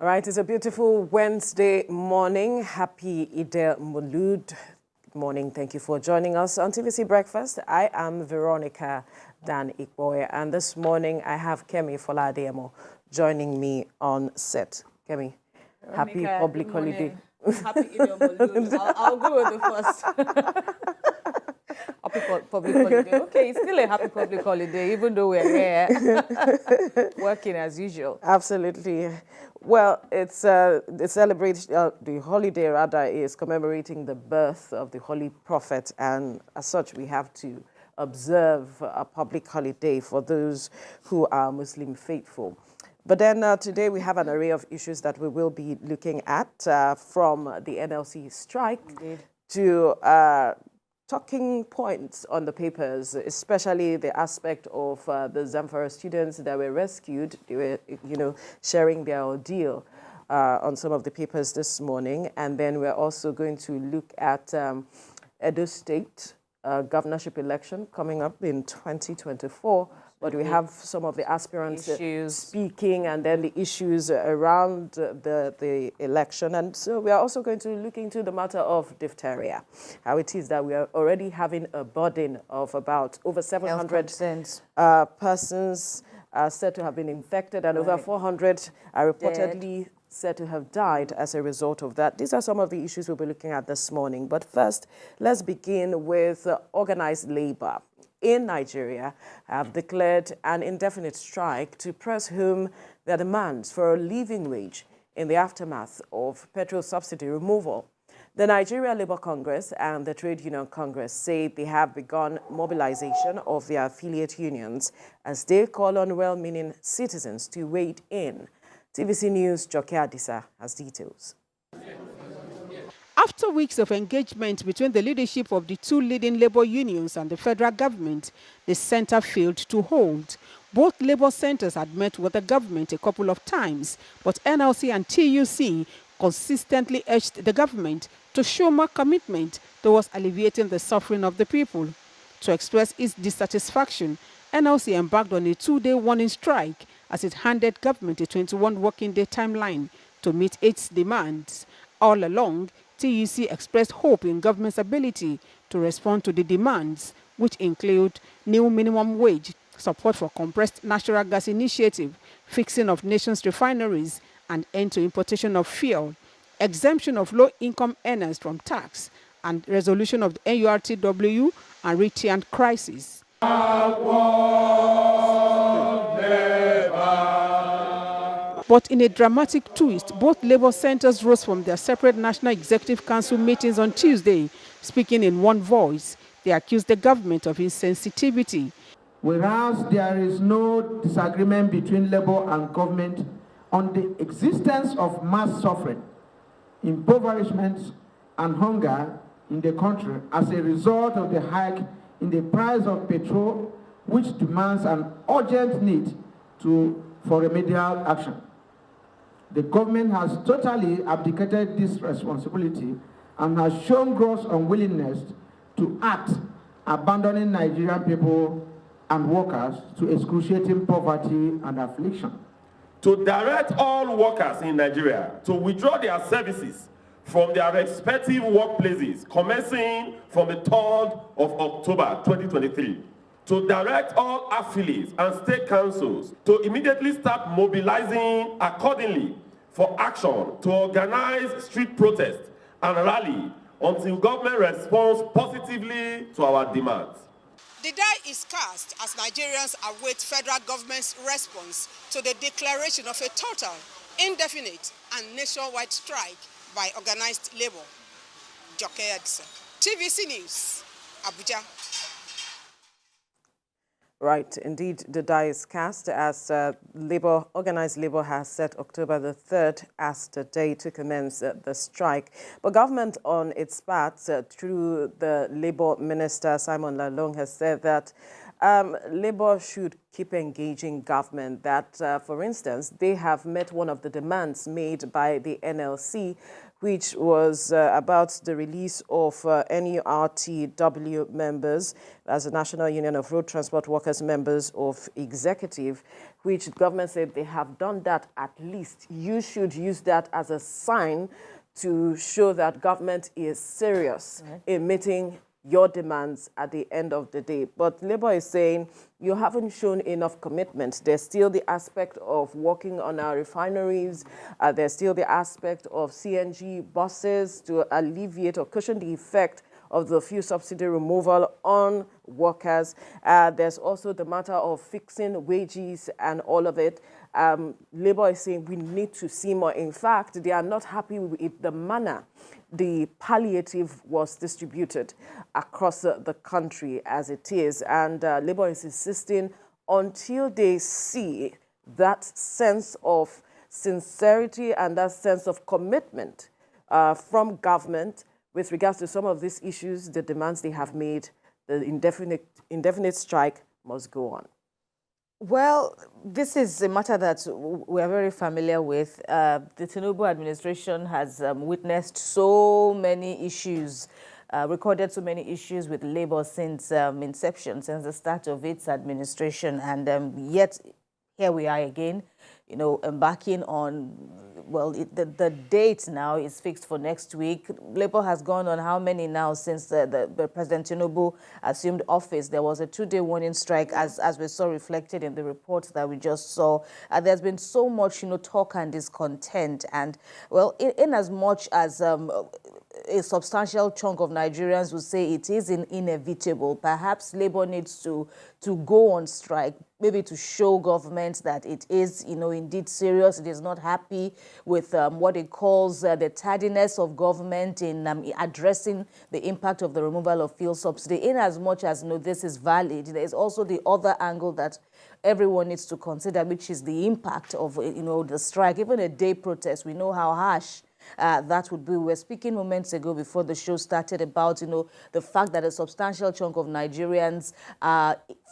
All right, it's a beautiful Wednesday morning. Happy Eid al-Mulud. Good morning. Thank you for joining us on TVC Breakfast. I am Veronica Dan-Ikpoyi, and this morning I have Kemi Folademo joining me on set. Kemi, Veronica, happy public holiday. Happy Eid al-Mulud. I'll go with the first. Happy public holiday. Okay, it's still a happy public holiday, even though we're here working as usual. Absolutely. Well, it's the celebration, the holiday rather, is commemorating the birth of the Holy Prophet, and as such, we have to observe a public holiday for those who are Muslim faithful. But then today we have an array of issues that we will be looking at, from the NLC strike to talking points on the papers, especially the aspect of the Zamfara students that were rescued. They were, sharing their ordeal on some of the papers this morning. And then we're also going to look at Edo State governorship election coming up in 2024. But we have some of the aspirants speaking, and then the issues around the election. And so we are also going to look into the matter of diphtheria, how it is that we are already having a burden of about over 700 persons said to have been infected, and over 400 are reportedly said to have died as a result of that. These are some of the issues we'll be looking at this morning. But first, let's begin with organized labor in Nigeria have declared an indefinite strike to press home their demands for a living wage in the aftermath of petrol subsidy removal. The Nigeria Labour Congress and the Trade Union Congress say they have begun mobilization of their affiliate unions as they call on well-meaning citizens to wade in. TVC News' Joke Adisa has details. After weeks of engagement between the leadership of the two leading labor unions and the federal government, the center failed to hold. Both labor centers had met with the government a couple of times, but NLC and TUC consistently urged the government to show more commitment towards alleviating the suffering of the people. To express its dissatisfaction, NLC embarked on a two-day warning strike as it handed government a 21-working-day timeline to meet its demands. All along, TUC expressed hope in government's ability to respond to the demands, which include new minimum wage, support for compressed natural gas initiative, fixing of nation's refineries, and end to importation of fuel, exemption of low-income earners from tax, and resolution of the NURTW and Retian crisis. But in a dramatic twist, both labor centers rose from their separate National Executive Council meetings on Tuesday. Speaking in one voice, they accused the government of insensitivity. Whereas there is no disagreement between labor and government on the existence of mass suffering, impoverishment, and hunger in the country as a result of the hike in the price of petrol, which demands an urgent need for remedial action. The government has totally abdicated this responsibility and has shown gross unwillingness to act, abandoning Nigerian people and workers to excruciating poverty and affliction. To direct all workers in Nigeria to withdraw their services from their respective workplaces commencing from the 3rd of October 2023. To direct all affiliates and state councils to immediately start mobilizing accordingly for action to organize street protests and rally until government responds positively to our demands. The die is cast as Nigerians await federal government's response to the declaration of a total, indefinite, and nationwide strike by organized labor. Joke Adisa, TVC News, Abuja. Right, indeed, the die is cast as organized labor has set October the 3rd as the day to commence the strike. But government on its part, through the Labour Minister, Simon Lalong, has said that Labour should keep engaging government. That, for instance, they have met one of the demands made by the NLC, which was about the release of NURTW members, as the National Union of Road Transport Workers members of executive, which the government said they have done that at least. You should use that as a sign to show that government is serious in meeting your demands at the end of the day. But Labour is saying you haven't shown enough commitment. There's still the aspect of working on our refineries. There's still the aspect of CNG buses to alleviate or cushion the effect of the fuel subsidy removal on workers. There's also the matter of fixing wages and all of it. Labour is saying we need to see more. In fact, they are not happy with the manner the palliative was distributed across the country as it is. And Labour is insisting until they see that sense of sincerity and that sense of commitment from government with regards to some of these issues, the demands they have made, the indefinite strike must go on. Well, this is a matter that we are very familiar with. The Tinubu administration has witnessed so many issues, recorded so many issues with Labour since inception, since the start of its administration. And yet, here we are again, you know, embarking on, well, the date now is fixed for next week. Labour has gone on how many now since the President Tinubu assumed office? There was a 2-day warning strike, as we saw reflected in the report that we just saw. There's been so much, you know, talk and discontent. And, well, in as much as a substantial chunk of Nigerians would say it is inevitable, perhaps Labour needs to go on strike, maybe to show government that it is, you know, indeed serious. It is not happy with what it calls the tardiness of government in addressing the impact of the removal of fuel subsidy. In as much as, you know, this is valid, there is also the other angle that everyone needs to consider, which is the impact of, you know, the strike. Even a day protest, we know how harsh that would be. We were speaking moments ago before the show started about, you know, the fact that a substantial chunk of Nigerians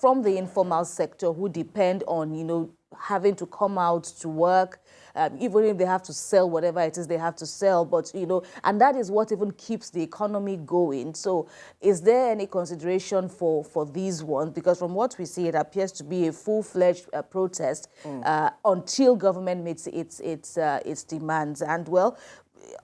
from the informal sector who depend on, you know, having to come out to work, even if they have to sell whatever it is they have to sell, but, you know, and that is what even keeps the economy going. So is there any consideration for these ones? Because from what we see, it appears to be a full-fledged protest until government meets its demands. And, well,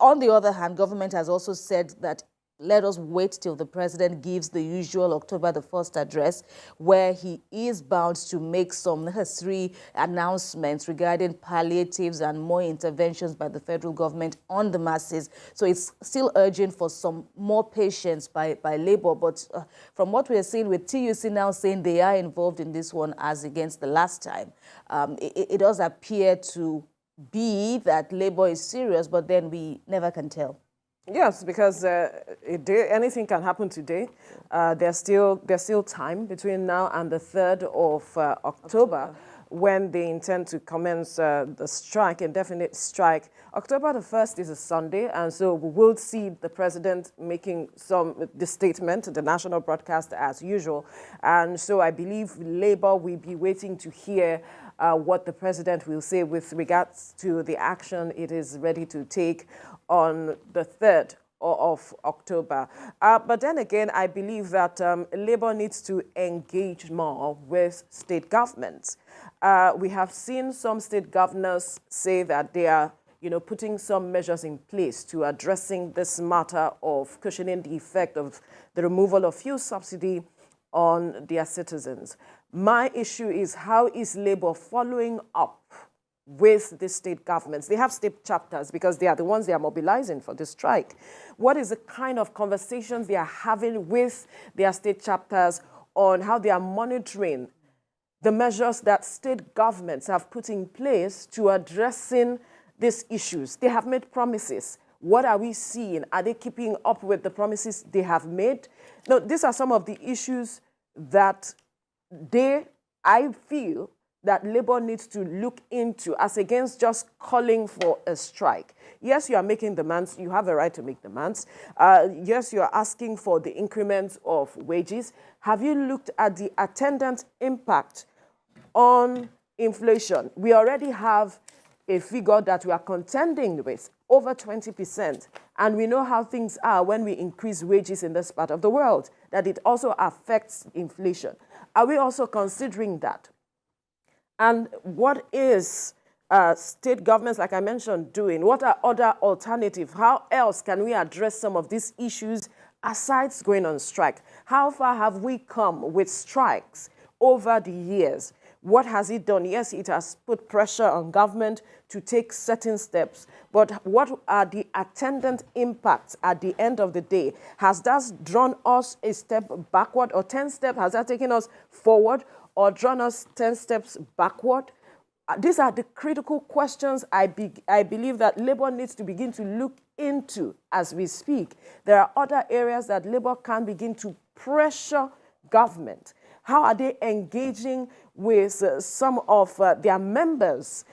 on the other hand, government has also said that let us wait till the president gives the usual October the 1st address, where he is bound to make some necessary announcements regarding palliatives and more interventions by the federal government on the masses. So it's still urging for some more patience by Labour. But from what we are seeing with TUC now saying they are involved in this one as against the last time, it does appear to be that Labour is serious, but then we never can tell. Yes, because anything can happen today. There's still time between now and the 3rd of October when they intend to commence the strike, indefinite strike. October the 1st is a Sunday, and so we will see the president making the statement, the national broadcast as usual. And so I believe Labour will be waiting to hear what the president will say with regards to the action it is ready to take on the 3rd of October. But then again, I believe that Labour needs to engage more with state governments. We have seen some state governors say that they are, you know, putting some measures in place to addressing this matter of cushioning the effect of the removal of fuel subsidy on their citizens. My issue is, how is Labour following up with the state governments? They have state chapters because they are the ones they are mobilizing for the strike. What is the kind of conversations they are having with their state chapters on how they are monitoring the measures that state governments have put in place to addressing these issues? They have made promises. What are we seeing? Are they keeping up with the promises they have made? No, these are some of the issues that I feel that Labour needs to look into as against just calling for a strike? Yes, you are making demands. You have a right to make demands. Yes, you are asking for the increment of wages. Have you looked at the attendant impact on inflation? We already have a figure that we are contending with, over 20%. And we know how things are when we increase wages in this part of the world, that it also affects inflation. Are we also considering that? And what is state governments, like I mentioned, doing? What are other alternatives? How else can we address some of these issues aside going on strike? How far have we come with strikes over the years? What has it done? Yes, it has put pressure on government to take certain steps, but what are the attendant impacts at the end of the day? Has that drawn us a step backward, or 10 steps? Has that taken us forward or drawn us 10 steps backward? These are the critical questions I believe that Labour needs to begin to look into as we speak. There are other areas that Labour can begin to pressure government. How are they engaging with some of their members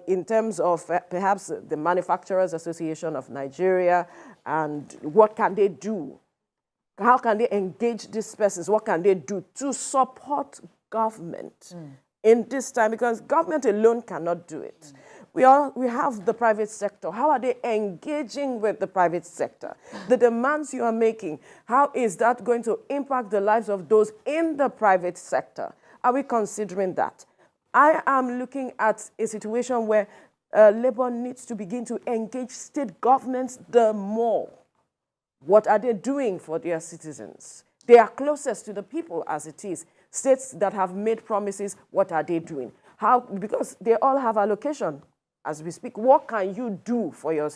in terms of perhaps the Manufacturers Association of Nigeria, and what can they do? How can they engage these persons? What can they do to support government in this time? Because government alone cannot do it. We have the private sector. How are they engaging with the private sector? The demands you are making, how is that going to impact the lives of those in the private sector? Are we considering that? I am looking at a situation where Labour needs to begin to engage state governments the more. What are they doing for their citizens? They are closest to the people as it is. States that have made promises, what are they doing? How? Because they all have allocation. As we speak, what can you do for your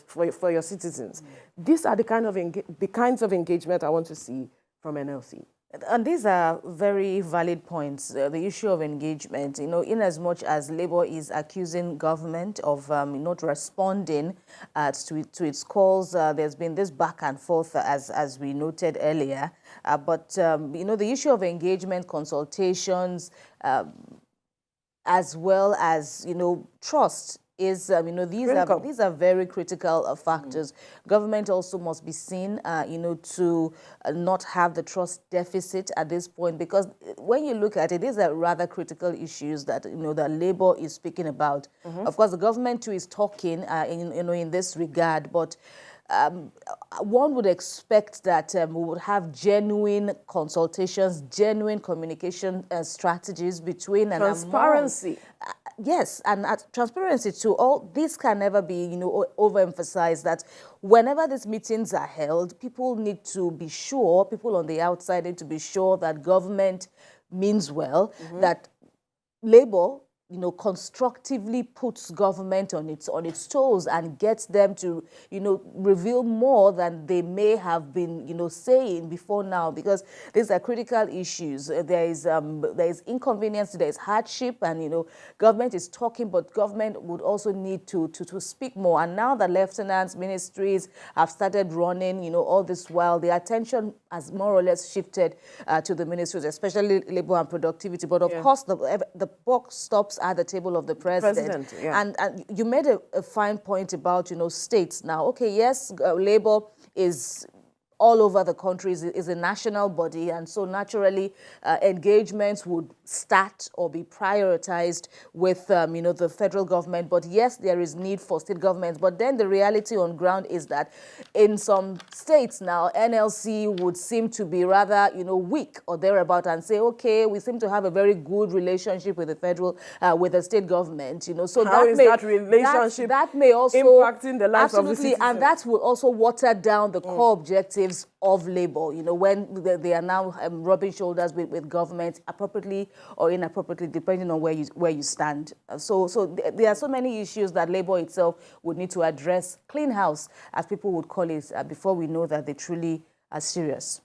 citizens? These are the kinds of engagement I want to see from NLC. And these are very valid points. The issue of engagement, in as much as Labour is accusing government of not responding to its calls, there's been this back and forth, as we noted earlier. But the issue of engagement, consultations, as well as trust is, these are very critical factors. Government also must be seen, to not have the trust deficit at this point, because when you look at it, these are rather critical issues that, that Labour is speaking about. Of course, the government too is talking, in this regard, but one would expect that we would have genuine consultations, genuine communication strategies between and transparency. Yes, and transparency too. All this can never be, overemphasized, that whenever these meetings are held, people need to be sure, people on the outside need to be sure that government means well, that Labour, constructively puts government on its toes and gets them to, reveal more than they may have been, saying before now, because these are critical issues. There is inconvenience, there is hardship, and, government is talking, but government would also need to speak more. And now the lieutenants, ministries have started running, all this while, the attention has more or less shifted to the ministries, especially labor and productivity. But of course, the buck stops at the table of the president. And you made a fine point about, states. Now, okay, yes, Labour is all over the country, is a national body, and so naturally engagements would start or be prioritized with the federal government. But yes, there is need for state governments. But then the reality on ground is that in some states now, NLC would seem to be rather weak or thereabout, and say, okay, we seem to have a very good relationship with the federal with the state government. So how is that relationship that may also impacting the lives of the citizens? And that will also water down the core objectives of Labour, when they are now rubbing shoulders with government appropriately or inappropriately, depending on where you stand. So there are so many issues that Labour itself would need to address, clean house, as people would call it, before we know that they truly are serious.